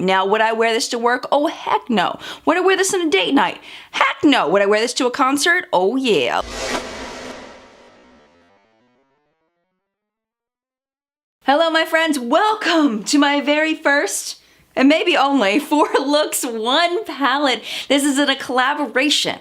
time. Now, would I wear this to work? Oh, heck no. Would I wear this on a date night? Heck no. Would I wear this to a concert? Oh, yeah. Hello, my friends. Welcome to my very first, and maybe only, 4 Looks, 1 palette. This is in a collaboration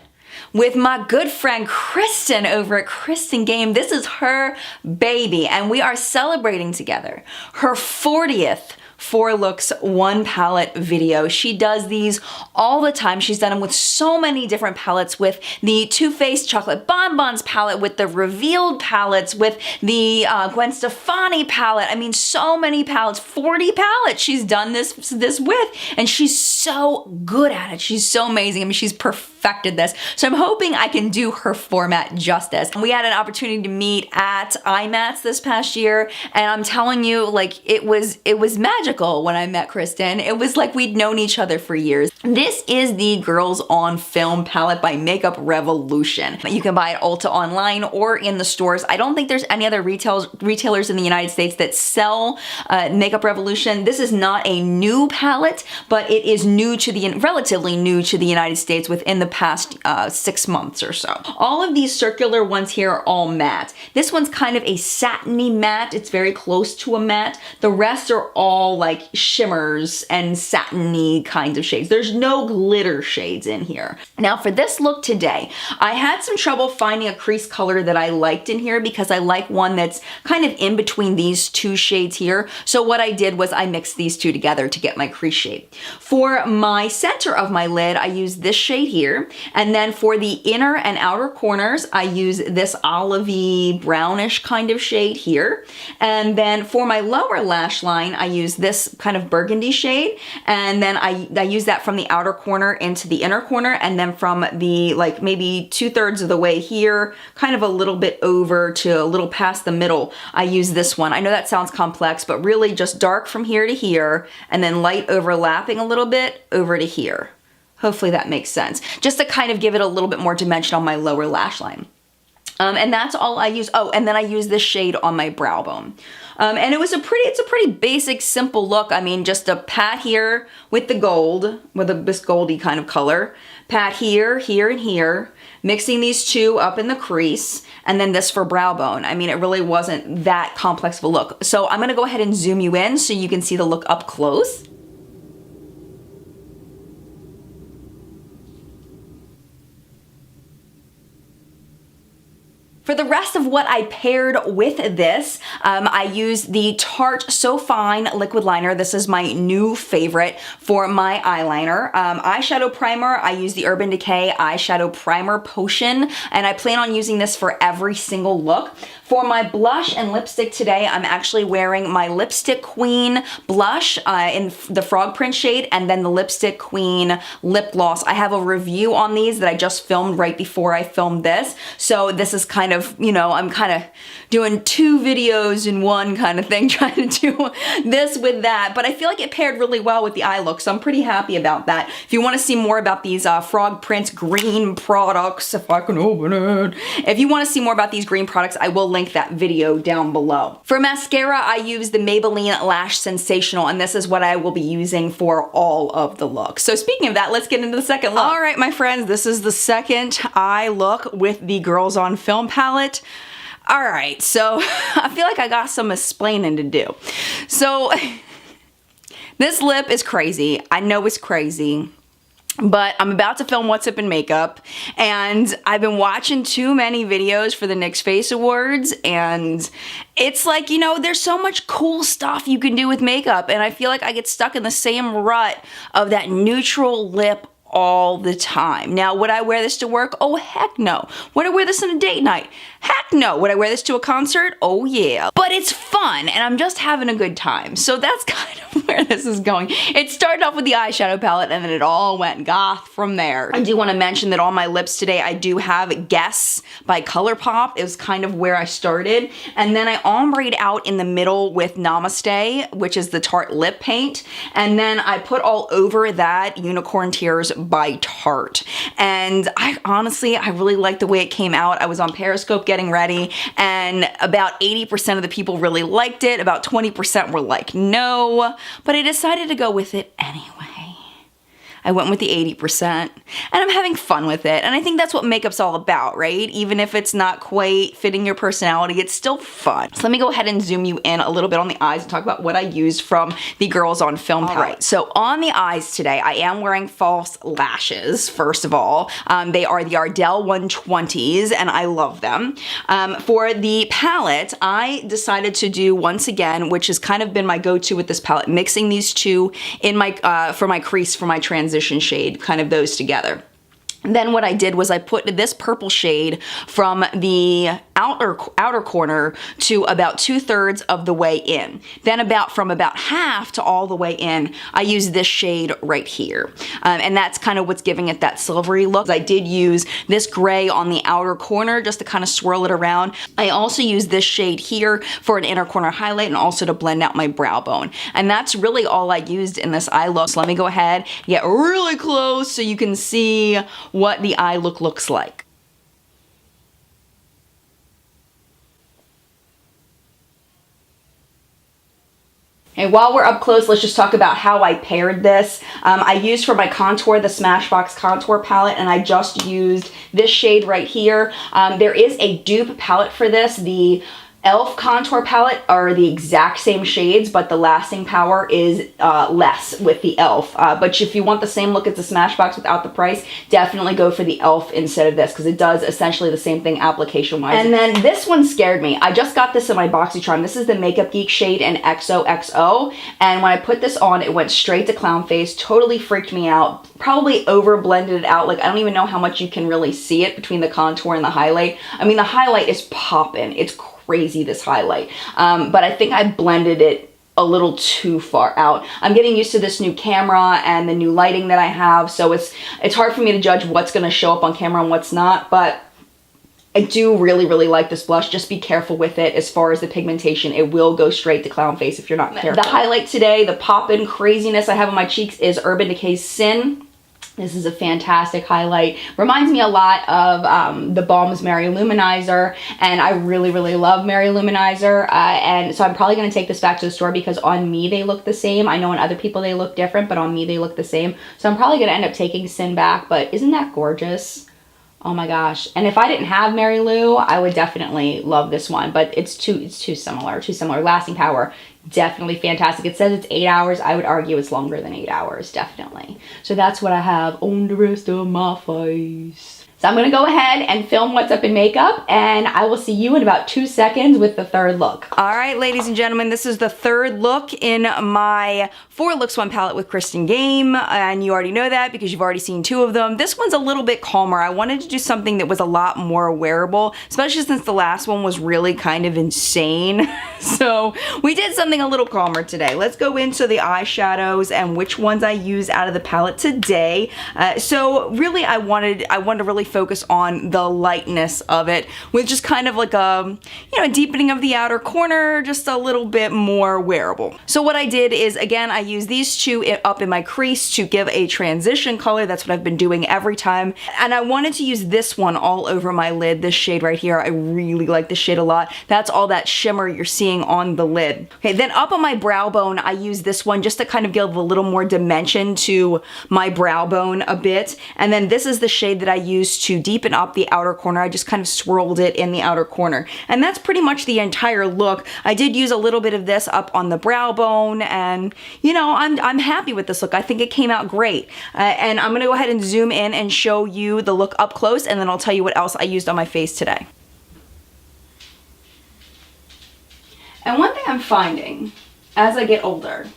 with my good friend Kristin over at Kristin Gehm. This is her baby, and we are celebrating together her 40th 4 Looks, 1 palette video. She does these all the time. She's done them with so many different palettes, with the Too Faced Chocolate Bonbons palette, with the Revealed palettes, with the Gwen Stefani palette. I mean, so many palettes, 40 palettes she's done this with, and she's so good at it. She's so amazing. I mean, she's perfected this. So I'm hoping I can do her format justice. We had an opportunity to meet at IMATS this past year, and I'm telling you, like, it was magical when I met Kristin. It was like we'd known each other for years. This is the Girls on Film palette by Makeup Revolution. You can buy it Ulta online or in the stores. I don't think there's any other retailers in the United States that sell Makeup Revolution. This is not a new palette, but it is relatively new to the United States within the past 6 months or so. All of these circular ones here are all matte. This one's kind of a satiny matte. It's very close to a matte. The rest are all like shimmers and satiny kinds of shades. There's no glitter shades in here. Now for this look today, I had some trouble finding a crease color that I liked in here because I like one that's kind of in between these 2 shades here. So what I did was I mixed these 2 together to get my crease shade. For my center of my lid, I use this shade here. And then for the inner and outer corners, I use this olivey brownish kind of shade here. And then for my lower lash line, I use this kind of burgundy shade, and then I use that from the outer corner into the inner corner, and then from the, like, maybe 2/3 of the way here, kind of a little bit over to a little past the middle, I use this one. I know that sounds complex, but really just dark from here to here, and then light overlapping a little bit over to here. Hopefully that makes sense. Just to kind of give it a little bit more dimension on my lower lash line. And that's all I use. Oh, and then I use this shade on my brow bone. And it's a pretty basic, simple look. I mean, just a pat here with the gold, with this goldy kind of color. Pat here, here, and here. Mixing these 2 up in the crease, and then this for brow bone. I mean, it really wasn't that complex of a look. So I'm gonna go ahead and zoom you in so you can see the look up close. For the rest of what I paired with this, I used the Tarte So Fine liquid liner. This is my new favorite for my eyeliner. Eyeshadow primer, I use the Urban Decay Eyeshadow Primer Potion, and I plan on using this for every single look. For my blush and lipstick today, I'm actually wearing my Lipstick Queen blush in the frog print shade, and then the Lipstick Queen lip gloss. I have a review on these that I just filmed right before I filmed this, so this is kind of, you know, I'm kind of doing 2 videos in one kind of thing, trying to do this with that, but I feel like it paired really well with the eye look, so I'm pretty happy about that. If you want to see more about these frog print green products, if I can open it, if you want to see more about these green products, I will link that video down below. For mascara, I use the Maybelline Lash Sensational, and this is what I will be using for all of the looks. So speaking of that, let's get into the second look. All right, my friends, this is the second eye look with the Girls on Film palette. All right, so I feel like I got some explaining to do. So this lip is crazy. I know it's crazy. But I'm about to film What's Up in Makeup, and I've been watching too many videos for the NYX Face Awards, and it's like, you know, there's so much cool stuff you can do with makeup, and I feel like I get stuck in the same rut of that neutral lip all the time. Now, would I wear this to work? Oh, heck no. Would I wear this on a date night? Heck no. Would I wear this to a concert? Oh, yeah. But it's fun, and I'm just having a good time. So that's kind of where this is going. It started off with the eyeshadow palette, and then it all went goth from there. I do want to mention that on my lips today, I do have Guess by ColourPop. It was kind of where I started. And then I ombre'd out in the middle with Namaste, which is the Tarte lip paint. And then I put all over that Unicorn Tears by Tarte. and I really liked the way it came out. I was on Periscope getting ready, and about 80% of the people really liked it. About 20% were like, no, but I decided to go with it anyway. I went with the 80%, and I'm having fun with it, and I think that's what makeup's all about, right? Even if it's not quite fitting your personality, it's still fun. So let me go ahead and zoom you in a little bit on the eyes and talk about what I used from the Girls on Film palette. Right, so on the eyes today, I am wearing false lashes, first of all. They are the Ardell 120s, and I love them. For the palette, I decided to do, once again, which has kind of been my go-to with this palette, mixing these two in my for my crease, for my transition shade, kind of those together. And then what I did was I put this purple shade from the outer corner to about 2/3 of the way in. Then from about half to all the way in, I used this shade right here. And that's kind of what's giving it that silvery look. I did use this gray on the outer corner just to kind of swirl it around. I also used this shade here for an inner corner highlight and also to blend out my brow bone. And that's really all I used in this eye look. So let me go ahead, get really close so you can see what the eye look looks like. Okay, while we're up close, let's just talk about how I paired this. I used for my contour the Smashbox contour palette, and I just used this shade right here. There is a dupe palette for this. The e.l.f. contour palette are the exact same shades, but the lasting power is less with the e.l.f. But if you want the same look as the Smashbox without the price, definitely go for the e.l.f. instead of this, because it does essentially the same thing application-wise. And then this one scared me. I just got this in my BoxyCharm. This is the Makeup Geek shade in XOXO, and when I put this on, it went straight to clown face, totally freaked me out, probably over blended it out. Like, I don't even know how much you can really see it between the contour and the highlight. I mean, the highlight is popping. It's crazy, this highlight. But I think I blended it a little too far out. I'm getting used to this new camera and the new lighting that I have, so it's hard for me to judge what's going to show up on camera and what's not, but I do really, really like this blush. Just be careful with it as far as the pigmentation. It will go straight to clown face if you're not careful. The highlight today, the pop-in craziness I have on my cheeks, is Urban Decay's Sin. This is a fantastic highlight. Reminds me a lot of the Balm's Mary Luminizer, and I really, really love Mary Luminizer. And so I'm probably going to take this back to the store because on me they look the same. I know on other people they look different, but on me they look the same. So I'm probably going to end up taking Sin back, but isn't that gorgeous? Oh my gosh. And if I didn't have Mary Lou, I would definitely love this one, but it's too similar. Lasting power, definitely fantastic. It says it's 8 hours. I would argue it's longer than 8 hours, definitely. So that's what I have on the rest of my face. So I'm gonna go ahead and film what's up in makeup, and I will see you in about 2 seconds with the third look. All right, ladies and gentlemen, this is the third look in my 4 Looks 1 palette with Kristin Gehm, and you already know that because you've already seen 2 of them. This one's a little bit calmer. I wanted to do something that was a lot more wearable, especially since the last one was really kind of insane. So we did something a little calmer today. Let's go into the eyeshadows and which ones I use out of the palette today. So really, I wanted to really focus on the lightness of it with just kind of like a, deepening of the outer corner, just a little bit more wearable. So what I did is, again, I used these 2 up in my crease to give a transition color. That's what I've been doing every time. And I wanted to use this one all over my lid, this shade right here. I really like this shade a lot. That's all that shimmer you're seeing on the lid. Okay, then up on my brow bone, I use this one just to kind of give a little more dimension to my brow bone a bit. And then this is the shade that I used to deepen up the outer corner. I just kind of swirled it in the outer corner. And that's pretty much the entire look. I did use a little bit of this up on the brow bone, and I'm happy with this look. I think it came out great. And I'm gonna go ahead and zoom in and show you the look up close, and then I'll tell you what else I used on my face today. And one thing I'm finding as I get older,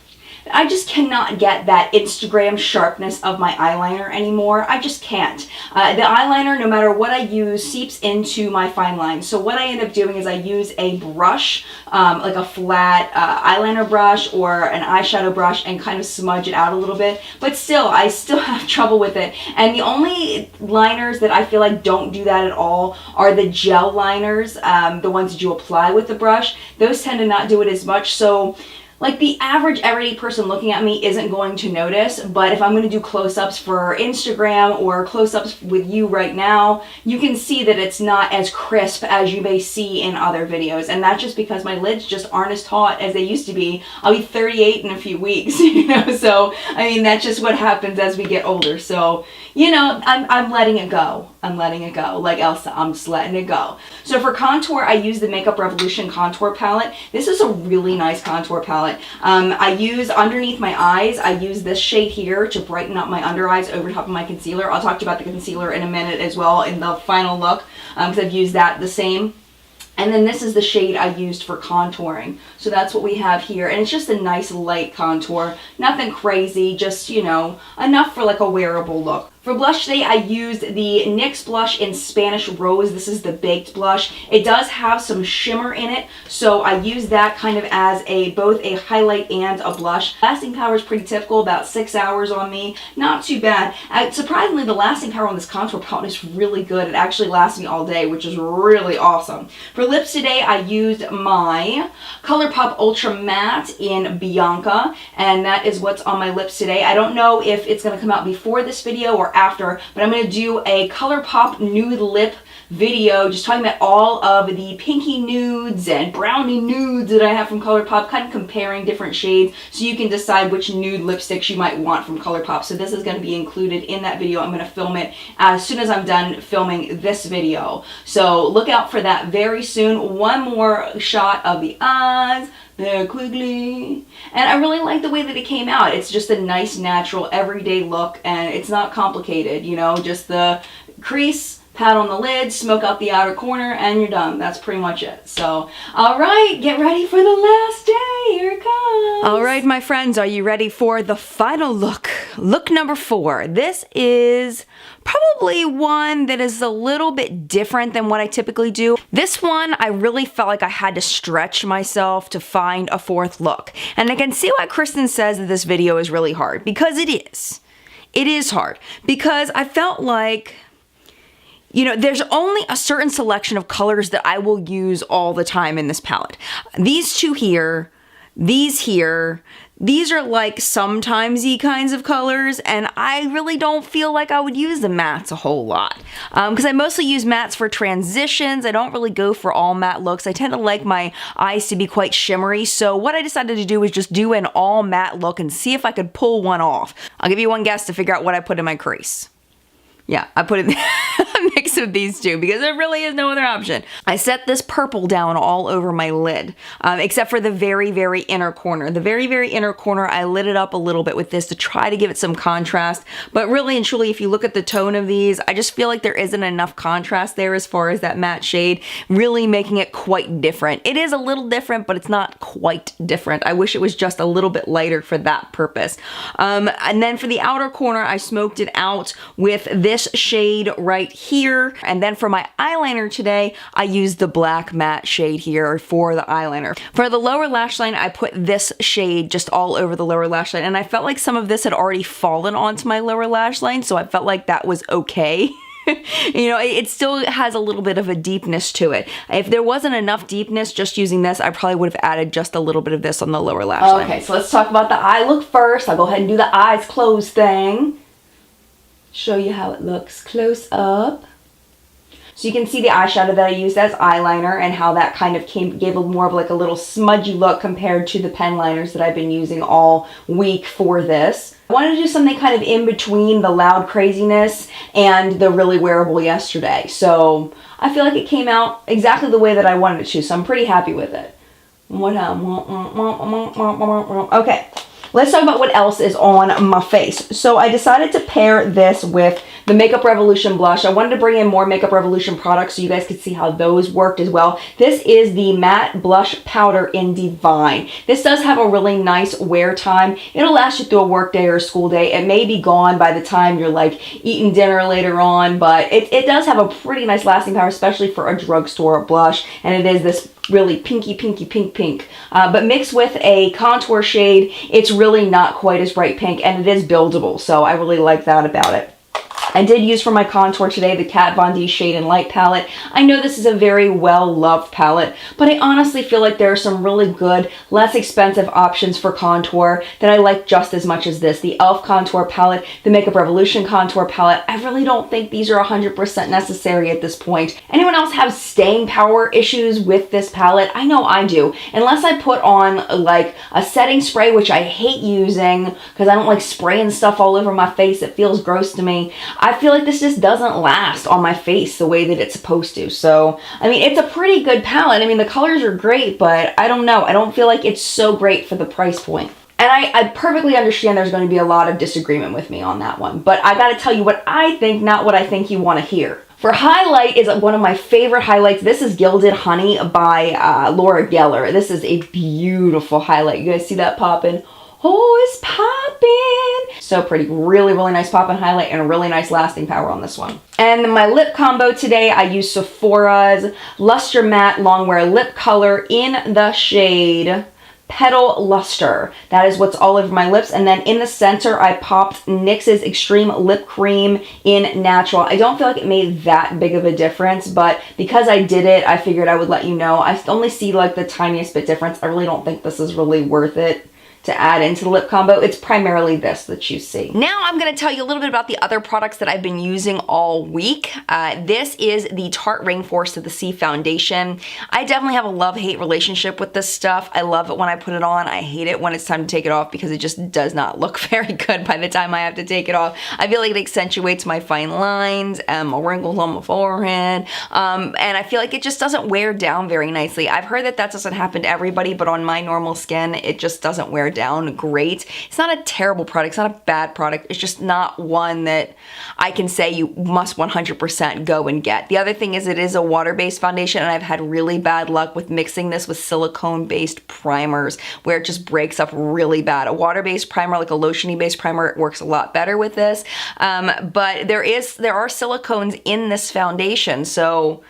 I just cannot get that Instagram sharpness of my eyeliner anymore. I just can't. The eyeliner, no matter what I use, seeps into my fine lines. So what I end up doing is I use a brush, like a flat eyeliner brush or an eyeshadow brush, and kind of smudge it out a little bit. But still, I still have trouble with it. And the only liners that I feel like don't do that at all are the gel liners, the ones that you apply with the brush. Those tend to not do it as much. So like the average everyday person looking at me isn't going to notice, but if I'm going to do close-ups for Instagram or close-ups with you right now, you can see that it's not as crisp as you may see in other videos, and that's just because my lids just aren't as taut as they used to be. I'll be 38 in a few weeks, you know, so I mean that's just what happens as we get older. So, you know, I'm letting it go. I'm letting it go. Like Elsa, I'm just letting it go. So for contour, I use the Makeup Revolution contour palette. This is a really nice contour palette. I use underneath my eyes, I use this shade here to brighten up my under eyes over top of my concealer. I'll talk to you about the concealer in a minute as well in the final look, because I've used that the same. And then this is the shade I used for contouring. So that's what we have here. And it's just a nice light contour. Nothing crazy, just, you know, enough for like a wearable look. For blush today, I used the NYX blush in Spanish Rose. This is the baked blush. It does have some shimmer in it, so I use that kind of as both a highlight and a blush. Lasting power is pretty typical, about 6 hours on me. Not too bad. Surprisingly, the lasting power on this contour palette is really good. It actually lasts me all day, which is really awesome. For lips today, I used my ColourPop Ultra Matte in Bianca, and that is what's on my lips today. I don't know if it's going to come out before this video or after, but I'm going to do a ColourPop nude lip video just talking about all of the pinky nudes and brownie nudes that I have from ColourPop, kind of comparing different shades so you can decide which nude lipsticks you might want from ColourPop. So this is going to be included in that video. I'm going to film it as soon as I'm done filming this video. So look out for that very soon. One more shot of the eyes there quickly. And I really like the way that it came out. It's just a nice, natural, everyday look, and it's not complicated, you know, just the crease, pat on the lid, smoke out the outer corner, and you're done. That's pretty much it. So, all right, get ready for the last day. Here it comes. All right, my friends, are you ready for the final look? Look number 4. This is probably one that is a little bit different than what I typically do. This one, I really felt like I had to stretch myself to find a 4th look. And I can see why Kristin says that this video is really hard, because it is. It is hard, because I felt like, you know, there's only a certain selection of colors that I will use all the time in this palette. These two here, these here, these are like sometimesy kinds of colors, and I really don't feel like I would use the mattes a whole lot. Because I mostly use mattes for transitions. I don't really go for all matte looks. I tend to like my eyes to be quite shimmery, so what I decided to do was just do an all matte look and see if I could pull one off. I'll give you one guess to figure out what I put in my crease. Yeah, I put in a mix of these two because there really is no other option. I set this purple down all over my lid, except for the very, very inner corner. The very, very inner corner, I lit it up a little bit with this to try to give it some contrast. But really and truly, if you look at the tone of these, I just feel like there isn't enough contrast there as far as that matte shade, really making it quite different. It is a little different, but it's not quite different. I wish it was just a little bit lighter for that purpose. And then for the outer corner, I smoked it out with this shade right here. And then for my eyeliner today, I used the black matte shade here for the eyeliner. For the lower lash line, I put this shade just all over the lower lash line. And I felt like some of this had already fallen onto my lower lash line, so I felt like that was okay. You know, it still has a little bit of a deepness to it. If there wasn't enough deepness just using this, I probably would have added just a little bit of this on the lower lash line. Okay, so let's talk about the eye look first. I'll go ahead and do the eyes closed thing. Show you how it looks close up. So you can see the eyeshadow that I used as eyeliner and how that kind of gave more of like a little smudgy look compared to the pen liners that I've been using all week for this. I wanted to do something kind of in between the loud craziness and the really wearable yesterday. So I feel like it came out exactly the way that I wanted it to, so I'm pretty happy with it. Okay. Let's talk about what else is on my face. So I decided to pair this with the Makeup Revolution blush. I wanted to bring in more Makeup Revolution products so you guys could see how those worked as well. This is the matte blush powder in Devine. This does have a really nice wear time. It'll last you through a work day or a school day. It may be gone by the time you're like eating dinner later on, but it does have a pretty nice lasting power, especially for a drugstore blush. And it is this really pinky, pink. But mixed with a contour shade, it's really not quite as bright pink, and it is buildable, so I really like that about it. I did use for my contour today the Kat Von D Shade and Light palette. I know this is a very well-loved palette, but I honestly feel like there are some really good, less expensive options for contour that I like just as much as this. The e.l.f. contour palette, the Makeup Revolution contour palette, I really don't think these are 100% necessary at this point. Anyone else have staying power issues with this palette? I know I do. Unless I put on like a setting spray, which I hate using because I don't like spraying stuff all over my face. It feels gross to me. I feel like this just doesn't last on my face the way that it's supposed to. So, I mean, it's a pretty good palette. I mean, the colors are great, but I don't know. I don't feel like it's so great for the price point. And I perfectly understand there's going to be a lot of disagreement with me on that one. But I got to tell you what I think, not what I think you want to hear. For highlight is one of my favorite highlights. This is Gilded Honey by Laura Geller. This is a beautiful highlight. You guys see that popping? Oh, it's popping. So pretty. Really, really nice popping highlight and a really nice lasting power on this one. And my lip combo today, I use Sephora's Lustre Matte Longwear Lip Color in the shade Petal Lustre. That is what's all over my lips. And then in the center, I popped NYX's Extreme Lip Cream in Natural. I don't feel like it made that big of a difference, but because I did it, I figured I would let you know. I only see like the tiniest bit difference. I really don't think this is really worth it to add into the lip combo. It's primarily this that you see. Now I'm gonna tell you a little bit about the other products that I've been using all week. This is the Tarte Rainforest to the Sea foundation. I definitely have a love-hate relationship with this stuff. I love it when I put it on. I hate it when it's time to take it off because it just does not look very good by the time I have to take it off. I feel like it accentuates my fine lines and my wrinkles on my forehead. And I feel like it just doesn't wear down very nicely. I've heard that that doesn't happen to everybody, but on my normal skin, it just doesn't wear down great. It's not a terrible product. It's not a bad product. It's just not one that I can say you must 100% go and get. The other thing is it is a water-based foundation, and I've had really bad luck with mixing this with silicone-based primers where it just breaks up really bad. A water-based primer, like a lotiony-based primer, it works a lot better with this. But there are silicones in this foundation, so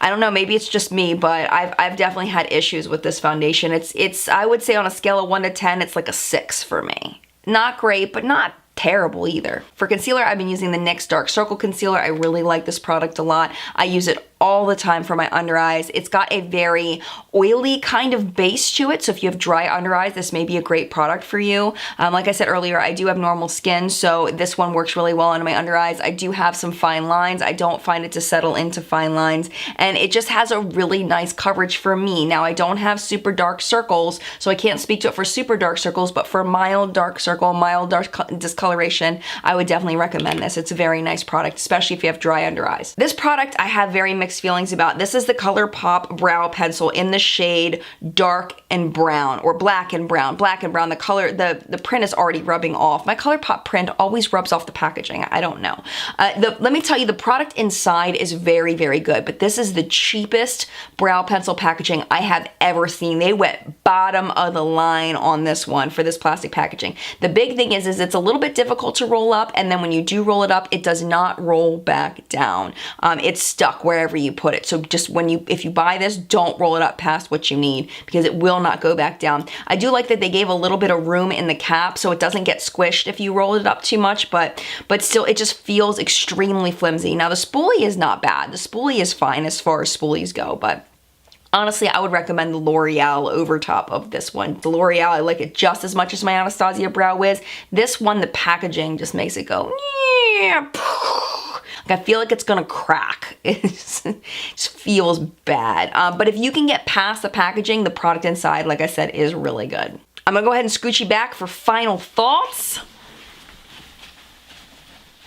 I don't know, maybe it's just me, but I've definitely had issues with this foundation. It's I would say on a scale of 1 to 10, it's like a 6 for me. Not great, but not terrible either. For concealer, I've been using the NYX Dark Circle Concealer. I really like this product a lot. I use it all the time for my under eyes. It's got a very oily kind of base to it, so if you have dry under eyes, this may be a great product for you. Like I said earlier, I do have normal skin, so this one works really well on my under eyes. I do have some fine lines. I don't find it to settle into fine lines, and it just has a really nice coverage for me. Now, I don't have super dark circles, so I can't speak to it for super dark circles, but for mild dark circle, mild dark discoloration, I would definitely recommend this. It's a very nice product, especially if you have dry under eyes. This product I have very mixed feelings about. This is the ColourPop Brow Pencil in the shade Dark and Brown, or Black and Brown. Black and Brown, the color, the print is already rubbing off. My ColourPop print always rubs off the packaging. I don't know. Let me tell you, the product inside is very, very good, but this is the cheapest brow pencil packaging I have ever seen. They went bottom of the line on this one for this plastic packaging. The big thing is it's a little bit difficult to roll up, and then when you do roll it up, it does not roll back down. It's stuck wherever you put it. So just if you buy this, don't roll it up past what you need because it will not go back down. I do like that they gave a little bit of room in the cap so it doesn't get squished if you roll it up too much, but still it just feels extremely flimsy. Now the spoolie is not bad. The spoolie is fine as far as spoolies go, but honestly, I would recommend the L'Oreal over top of this one. The L'Oreal, I like it just as much as my Anastasia Brow Wiz. This one, the packaging just makes it go, yeah. Like I feel like it's gonna crack. It just feels bad. But if you can get past the packaging, the product inside, like I said, is really good. I'm gonna go ahead and scooch you back for final thoughts.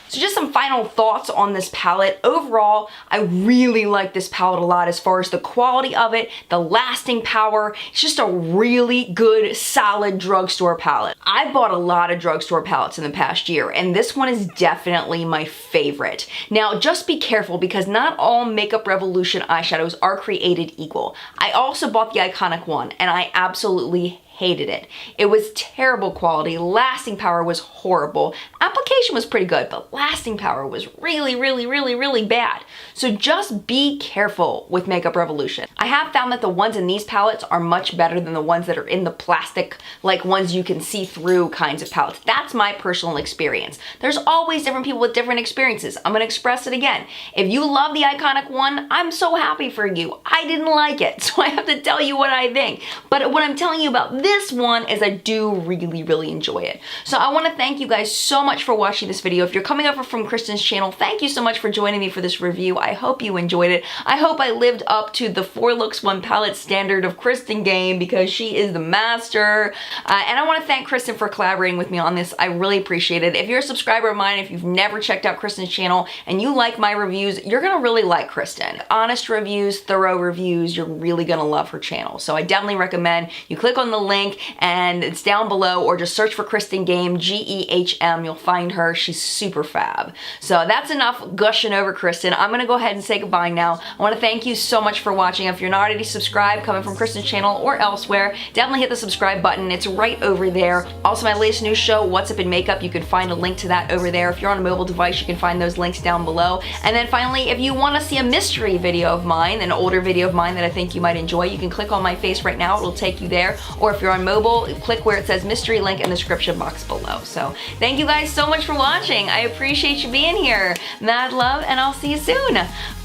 So just some final thoughts on this palette. Overall, I really like this palette a lot as far as the quality of it, the lasting power. It's just a really good, solid drugstore palette. I bought a lot of drugstore palettes in the past year, and this one is definitely my favorite. Now, just be careful because not all Makeup Revolution eyeshadows are created equal. I also bought the Iconic one, and I absolutely hated it. It was terrible quality. Lasting power was horrible. Application was pretty good, but lasting power was really, really, really, really bad. So just be careful with Makeup Revolution. I have found that the ones in these palettes are much better than the ones that are in the plastic, like ones you can see through kinds of palettes. That's my personal experience. There's always different people with different experiences. I'm gonna express it again. If you love the iconic one, I'm so happy for you. I didn't like it, so I have to tell you what I think. But what I'm telling you about this one is I do really, really enjoy it. So I wanna thank you guys so much for watching this video. If you're coming over from Kristin's channel, thank you so much for joining me for this review. I hope you enjoyed it. I hope I lived up to the 4 looks, 1 palette standard of Kristin Gehm because she is the master. And I wanna thank Kristin for collaborating with me on this. I really appreciate it. If you're a subscriber of mine, if you've never checked out Kristin's channel and you like my reviews, you're gonna really like Kristin. Honest reviews, thorough reviews, you're really gonna love her channel. So I definitely recommend you click on the link and it's down below, or just search for Kristin Gehm, Gehm. You'll find her. She's super fab. So that's enough gushing over Kristin. I'm gonna go ahead and say goodbye now. I wanna thank you so much for watching. If you're not already subscribed, coming from Kristin's channel or elsewhere, definitely hit the subscribe button. It's right over there. Also, my latest news show, What's Up in Makeup, you can find a link to that over there. If you're on a mobile device, you can find those links down below. And then finally, if you wanna see a mystery video of mine, an older video of mine that I think you might enjoy, you can click on my face right now. It'll take you there. Or if you're on mobile, click where it says mystery link in the description box below. So thank you guys so much for watching. I appreciate you being here. Mad love, and I'll see you soon.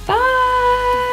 Bye.